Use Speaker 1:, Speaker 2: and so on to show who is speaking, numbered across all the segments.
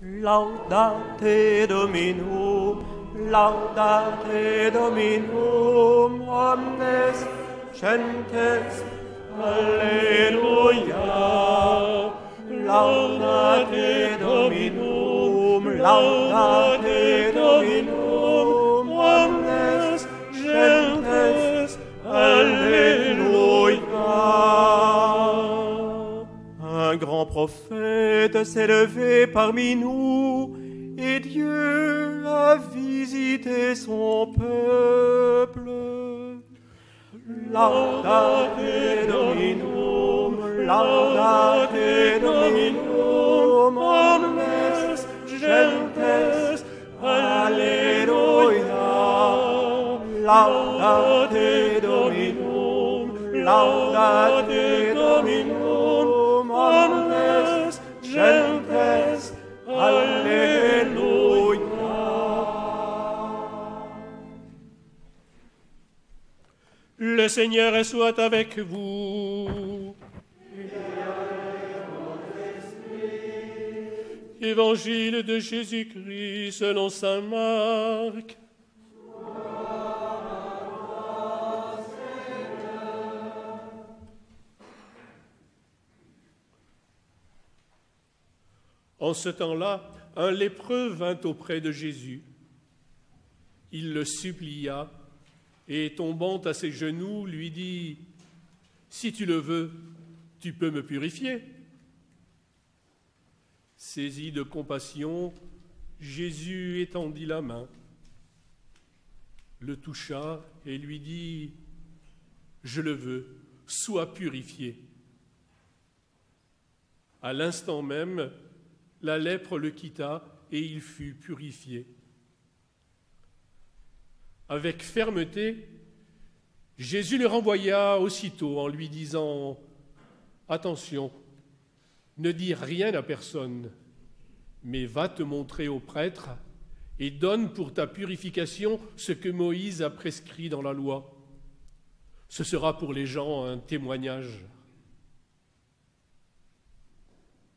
Speaker 1: Laudate Dominum, laudate Dominum, omnes gentes, Alleluia. Laudate Dominum, laudate Dominum, omnes gentes, Alléluia. Un grand prophète s'est levé parmi nous, et Dieu a visité son peuple. Laudate Dominum, laudate Dominum, omnes gentes, Alleluia. Laudate Dominum, laudate Dominum, omnes gentes, Alleluia.
Speaker 2: Le Seigneur soit avec vous. Évangile de Jésus-Christ selon saint Marc. En ce temps-là, un lépreux vint auprès de Jésus. Il le supplia et, tombant à ses genoux, lui dit « Si tu le veux, tu peux me purifier. » Saisi de compassion, Jésus étendit la main, le toucha et lui dit « Je le veux, sois purifié. » À l'instant même, la lèpre le quitta et il fut purifié. Avec fermeté, Jésus le renvoya aussitôt en lui disant « Attention, ne dis rien à personne, mais va te montrer au prêtre et donne pour ta purification ce que Moïse a prescrit dans la loi. Ce sera pour les gens un témoignage. »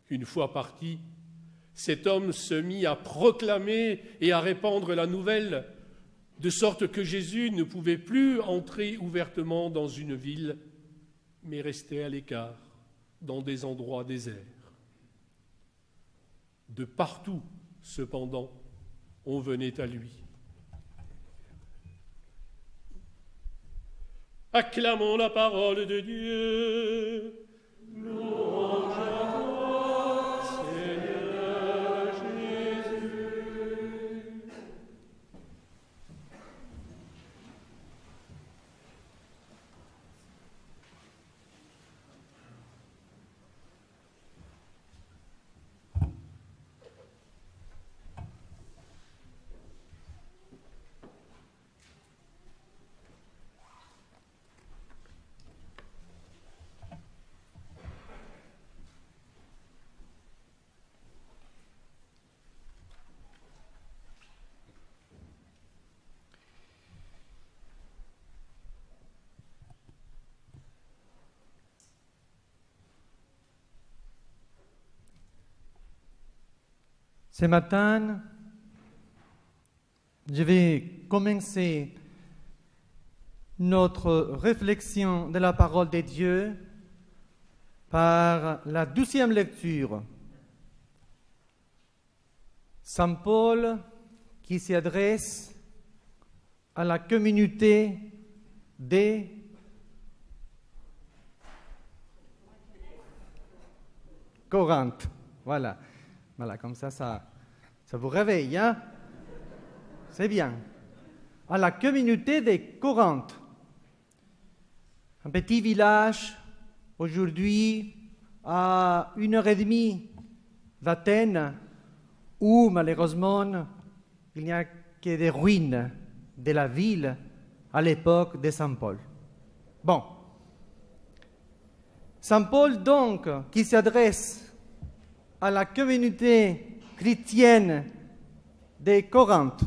Speaker 2: Une fois parti, cet homme se mit à proclamer et à répandre la nouvelle, de sorte que Jésus ne pouvait plus entrer ouvertement dans une ville, mais restait à l'écart, dans des endroits déserts. De partout, cependant, on venait à lui. Acclamons la parole de Dieu. Louange à toi, Seigneur Jésus.
Speaker 3: Ce matin, je vais commencer notre réflexion de la parole de Dieu par la 12e lecture. Saint Paul qui s'adresse à la communauté des Corinthe. Voilà, comme ça vous réveille, hein? C'est bien. À la communauté de Corinthe, un petit village, aujourd'hui à 1h30 d'Athènes, où malheureusement il n'y a que des ruines de la ville à l'époque de Saint Paul. Bon. Saint Paul donc, qui s'adresse à la communauté chrétienne de Corinthe,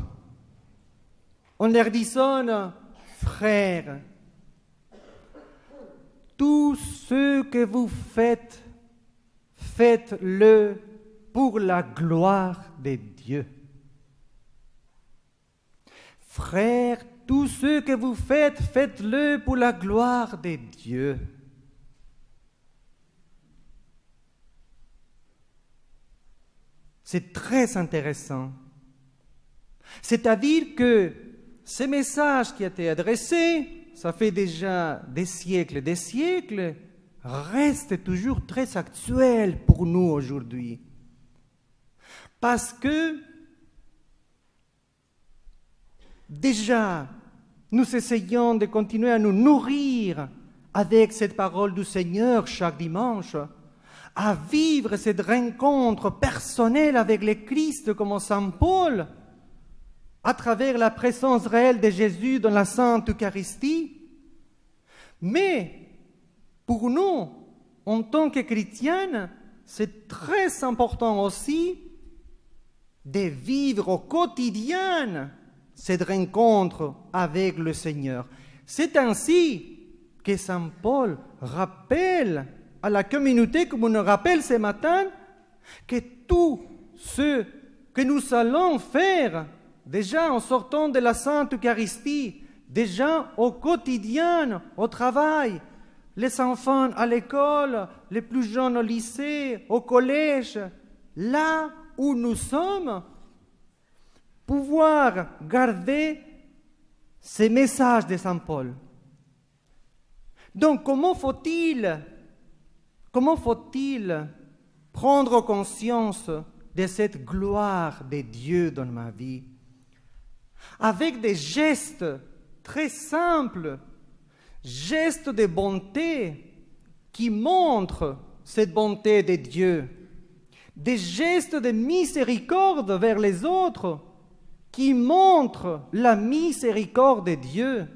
Speaker 3: en leur disant « Frères, tout ce que vous faites, faites-le pour la gloire de Dieu. Frères, tout ce que vous faites, faites-le pour la gloire de Dieu. C'est très intéressant. C'est-à-dire que ce message qui a été adressé, ça fait déjà des siècles, reste toujours très actuel pour nous aujourd'hui. Parce que déjà, nous essayons de continuer à nous nourrir avec cette parole du Seigneur chaque dimanche, à vivre cette rencontre personnelle avec le Christ comme Saint Paul, à travers la présence réelle de Jésus dans la Sainte Eucharistie. Mais pour nous, en tant que chrétiens, c'est très important aussi de vivre au quotidien cette rencontre avec le Seigneur. C'est ainsi que Saint Paul rappelle à la communauté, comme on nous rappelle ce matin, que tout ce que nous allons faire, déjà en sortant de la Sainte Eucharistie, déjà au quotidien, au travail, les enfants à l'école, les plus jeunes au lycée, au collège, là où nous sommes, pouvoir garder ces messages de Saint Paul. Donc, comment faut-il prendre conscience de cette gloire de Dieu dans ma vie? Avec des gestes très simples, gestes de bonté qui montrent cette bonté de Dieu, des gestes de miséricorde vers les autres qui montrent la miséricorde de Dieu,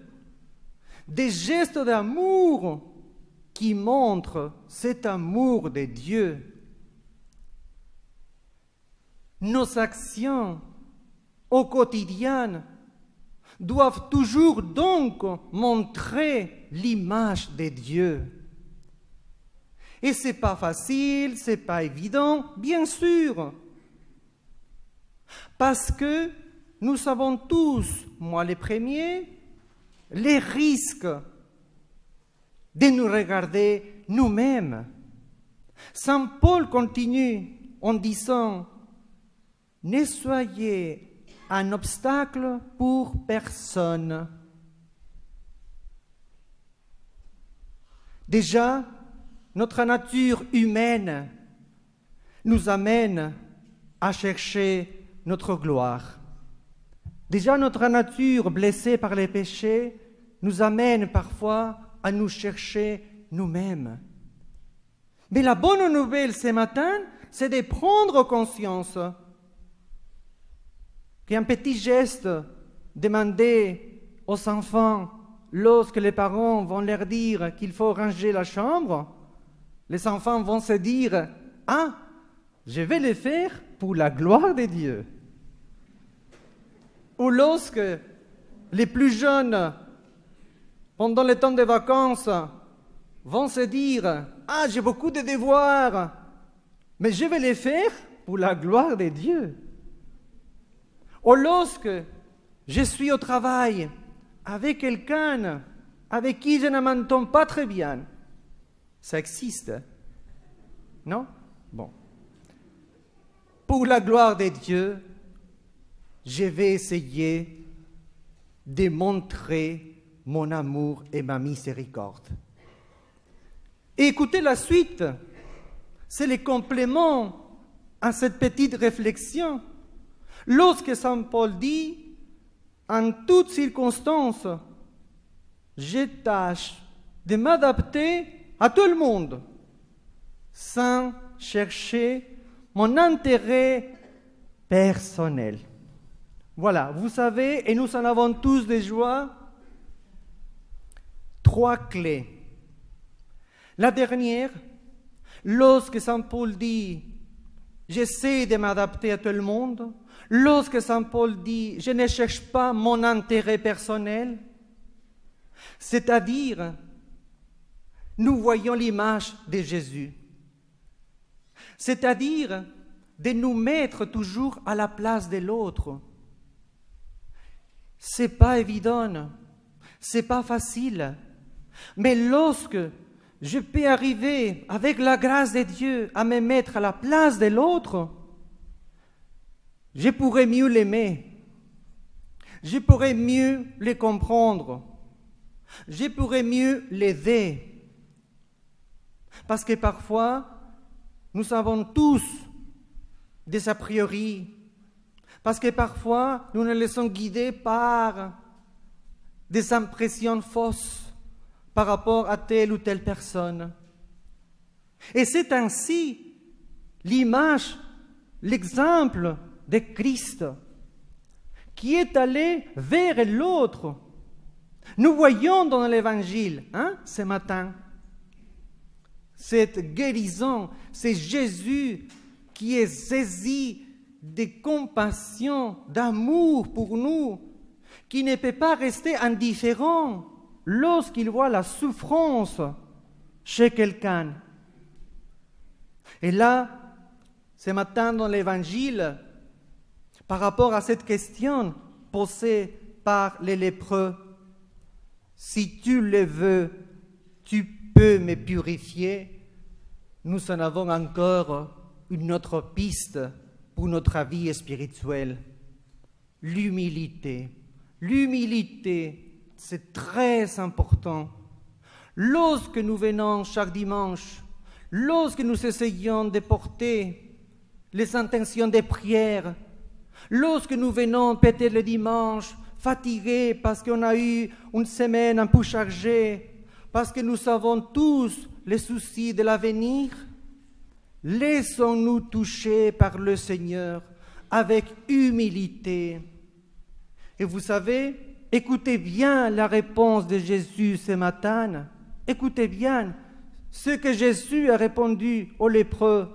Speaker 3: des gestes d'amour qui montrent cet amour de Dieu. Nos actions au quotidien doivent toujours donc montrer l'image de Dieu. Et ce n'est pas facile, ce n'est pas évident, bien sûr. Parce que nous savons tous, moi les premiers, les risques de nous regarder nous-mêmes. Saint Paul continue en disant « Ne soyez un obstacle pour personne. » Déjà, notre nature humaine nous amène à chercher notre gloire. Déjà, notre nature blessée par les péchés nous amène parfois à nous chercher nous-mêmes. Mais la bonne nouvelle ce matin, c'est de prendre conscience qu'un petit geste demandé aux enfants lorsque les parents vont leur dire qu'il faut ranger la chambre, les enfants vont se dire « Ah, je vais le faire pour la gloire de Dieu ». Ou lorsque les plus jeunes, pendant le temps de vacances, vont se dire « Ah, j'ai beaucoup de devoirs, mais je vais les faire pour la gloire de Dieu ». Ou lorsque je suis au travail avec quelqu'un avec qui je ne m'entends pas très bien, ça existe, non? Bon. Pour la gloire de Dieu, je vais essayer de montrer mon amour et ma miséricorde. Et écoutez la suite, c'est le complément à cette petite réflexion. Lorsque Saint Paul dit, en toutes circonstances, je tâche de m'adapter à tout le monde, sans chercher mon intérêt personnel. Voilà, vous savez, et nous en avons tous des joies, 3 clés. La dernière, lorsque Saint Paul dit « J'essaie de m'adapter à tout le monde », lorsque Saint Paul dit « Je ne cherche pas mon intérêt personnel », c'est-à-dire, nous voyons l'image de Jésus. C'est-à-dire, de nous mettre toujours à la place de l'autre. C'est pas évident, c'est pas facile. Mais lorsque je peux arriver, avec la grâce de Dieu, à me mettre à la place de l'autre, je pourrai mieux l'aimer. Je pourrai mieux le comprendre. Je pourrai mieux l'aider. Parce que parfois, nous avons tous des a priori. Parce que parfois, nous nous laissons guider par des impressions fausses par rapport à telle ou telle personne. Et c'est ainsi l'image, l'exemple de Christ qui est allé vers l'autre. Nous voyons dans l'Évangile, ce matin, cette guérison, c'est Jésus qui est saisi de compassion, d'amour pour nous, qui ne peut pas rester indifférent lorsqu'il voit la souffrance chez quelqu'un. Et là, ce matin dans l'Évangile, par rapport à cette question posée par les lépreux, si tu le veux, tu peux me purifier, nous en avons encore une autre piste pour notre vie spirituelle. L'humilité. L'humilité, c'est très important. Lorsque nous venons chaque dimanche, lorsque nous essayons de porter les intentions de prière, lorsque nous venons peut-être le dimanche fatigués parce qu'on a eu une semaine un peu chargée, parce que nous avons tous les soucis de l'avenir, laissons-nous toucher par le Seigneur avec humilité. Et vous savez, écoutez bien la réponse de Jésus ce matin. Écoutez bien ce que Jésus a répondu aux lépreux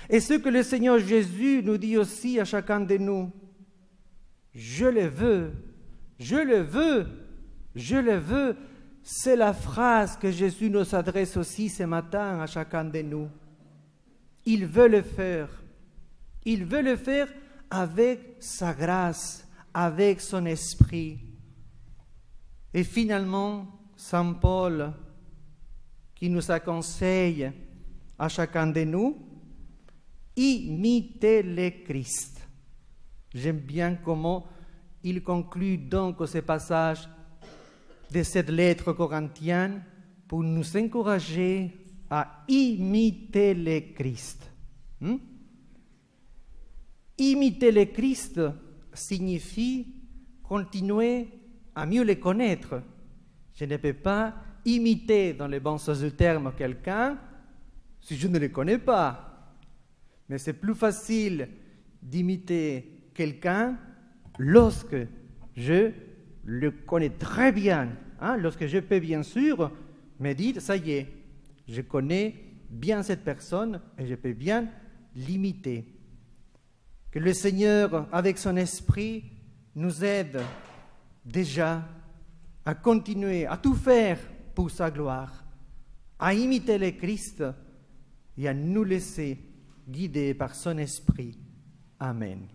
Speaker 3: et ce que le Seigneur Jésus nous dit aussi à chacun de nous. Je le veux, je le veux, je le veux. C'est la phrase que Jésus nous adresse aussi ce matin à chacun de nous. Il veut le faire. Il veut le faire avec sa grâce, avec son esprit. Et finalement, Saint Paul, qui nous conseille à chacun de nous, imitez le Christ. J'aime bien comment il conclut donc ce passage de cette lettre corinthienne pour nous encourager à imiter le Christ. Imiter le Christ signifie continuer à mieux le connaître. Je ne peux pas imiter, dans le bon sens du terme, quelqu'un si je ne le connais pas. Mais c'est plus facile d'imiter quelqu'un lorsque je le connais très bien. Lorsque je peux bien sûr me dire, ça y est, je connais bien cette personne et je peux bien l'imiter. Que le Seigneur, avec son esprit, nous aide déjà à continuer, à tout faire pour sa gloire, à imiter le Christ et à nous laisser guider par son esprit. Amen.